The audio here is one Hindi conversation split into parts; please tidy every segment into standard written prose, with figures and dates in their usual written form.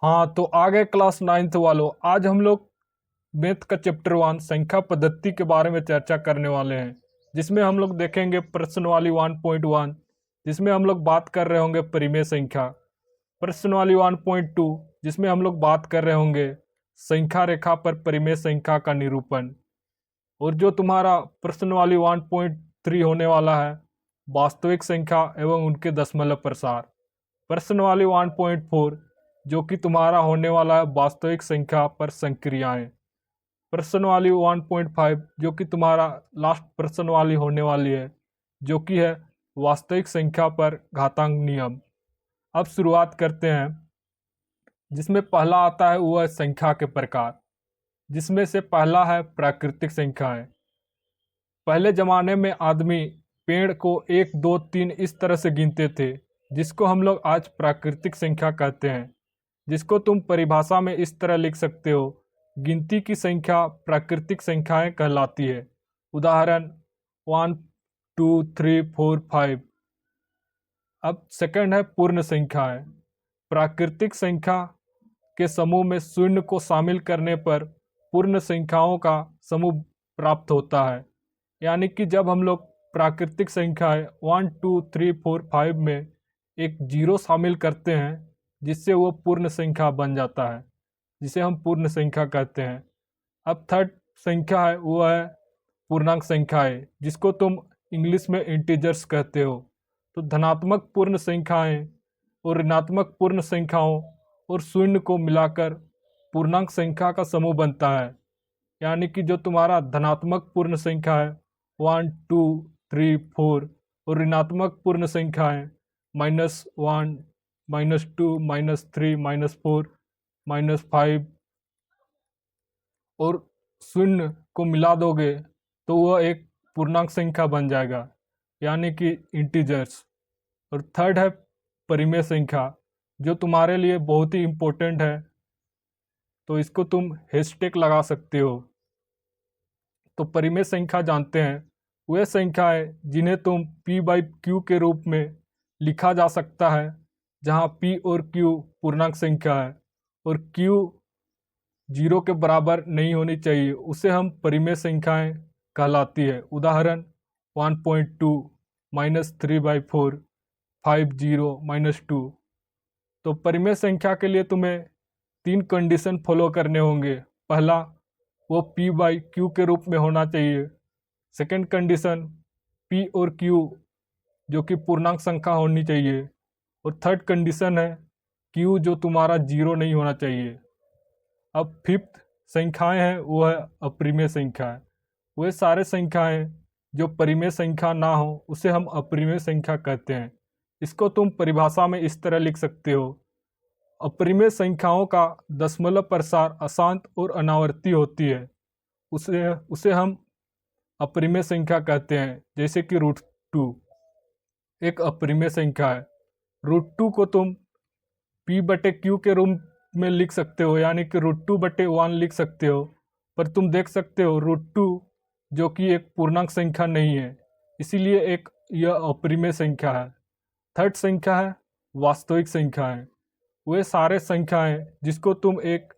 हाँ, तो आगे क्लास 9th वालों, आज हम लोग मैथ का चैप्टर 1 संख्या पद्धति के बारे में चर्चा करने वाले हैं, जिसमें हम लोग देखेंगे प्रश्नवाली 1.1, जिसमें हम लोग बात कर रहे होंगे परिमेय संख्या। प्रश्नवाली 1.2, जिसमें हम लोग बात कर रहे होंगे संख्या रेखा पर परिमेय संख्या का निरूपण। और जो तुम्हारा प्रश्नवाली 1.3 होने वाला है वास्तविक संख्या एवं उनके दशमलव प्रसार। प्रश्नवाली 1.4, जो कि तुम्हारा होने वाला है वास्तविक संख्या पर संक्रियाएं। प्रश्नवाली 1.5, जो कि तुम्हारा लास्ट प्रश्नवाली होने वाली है, जो कि है वास्तविक संख्या पर घातांक नियम। अब शुरुआत करते हैं, जिसमें पहला आता है वो है संख्या के प्रकार, जिसमें से पहला है प्राकृतिक संख्याएं। पहले जमाने में आदमी पेड़ को 1, 2, 3 इस तरह से गिनते थे, जिसको हम लोग आज प्राकृतिक संख्या कहते हैं, जिसको तुम परिभाषा में इस तरह लिख सकते हो, गिनती की संख्या प्राकृतिक संख्याएं कहलाती है। उदाहरण 1, 2, 3, 4, 5। अब सेकंड है पूर्ण संख्याएं। प्राकृतिक संख्या के समूह में शून्य को शामिल करने पर पूर्ण संख्याओं का समूह प्राप्त होता है। यानी कि जब हम लोग प्राकृतिक संख्याएं 1, 2, 3, 4, 5 में एक जीरो शामिल करते हैं, जिससे वो पूर्ण संख्या बन जाता है, जिसे हम पूर्ण संख्या कहते हैं। अब थर्ड संख्या है वो है पूर्णांक संख्याएं, जिसको तुम इंग्लिश में इंटीजर्स कहते हो। तो धनात्मक पूर्ण संख्याएं और ऋणात्मक पूर्ण संख्याओं और शून्य को मिलाकर पूर्णांक संख्या का समूह बनता है। यानी कि जो तुम्हारा धनात्मक पूर्ण संख्या है 1, 2, 3, 4 और ऋणात्मक पूर्ण संख्याएं -1, -2, -3, -4, -5 और शून्य को मिला दोगे तो वह एक पूर्णांक संख्या बन जाएगा, यानी कि इंटीजर्स। और थर्ड है परिमेय संख्या, जो तुम्हारे लिए बहुत ही इम्पोर्टेंट है, तो इसको तुम हैशटैग लगा सकते हो। तो परिमेय संख्या जानते हैं वे संख्याएं जिन्हें तुम p/q के रूप में लिखा जा सकता है, जहां p और q पूर्णांक संख्या है और q 0 के बराबर नहीं होनी चाहिए, उसे हम परिमेय संख्याएं कहलाती है। उदाहरण 1.2 -3/4 5 0 -2। तो परिमेय संख्या के लिए तुम्हें 3 कंडीशन फॉलो करने होंगे। पहला, वो p/q के रूप में होना चाहिए। सेकंड कंडीशन, p और q जो कि पूर्णांक संख्या होनी चाहिए। और थर्ड कंडीशन है q जो तुम्हारा 0 नहीं होना चाहिए। अब फिफ्थ संख्याएं हैं वो है अपरिमेय संख्याएं। वे सारे संख्याएं जो परिमेय संख्या ना हो उसे हम अपरिमेय संख्या कहते हैं। इसको तुम परिभाषा में इस तरह लिख सकते हो, अपरिमेय संख्याओं का दशमलव प्रसार अशांत और अनावर्ती होती है, उसे उसे हम अपरिमेय संख्या कहते हैं। जैसे कि √2 एक अपरिमेय संख्या है। √2 को तुम p/q के रूप में लिख सकते हो, यानी कि √2/1 लिख सकते हो। पर तुम देख सकते हो √2 जो कि एक पूर्णांक संख्या नहीं है, इसीलिए यह अपरिमेय संख्या है। थर्ड संख्या है वास्तविक संख्याएं। वे सारे संख्याएं जिसको तुम एक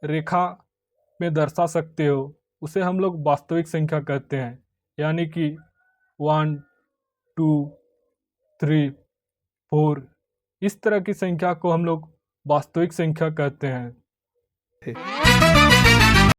रेखा में दर्शा सकते हो, उसे हम लोग वास्तविक संख्या कहते हैं। यानी कि 1, 2, 3, 4 इस तरह की संख्या को हम लोग वास्तविक संख्या कहते हैं।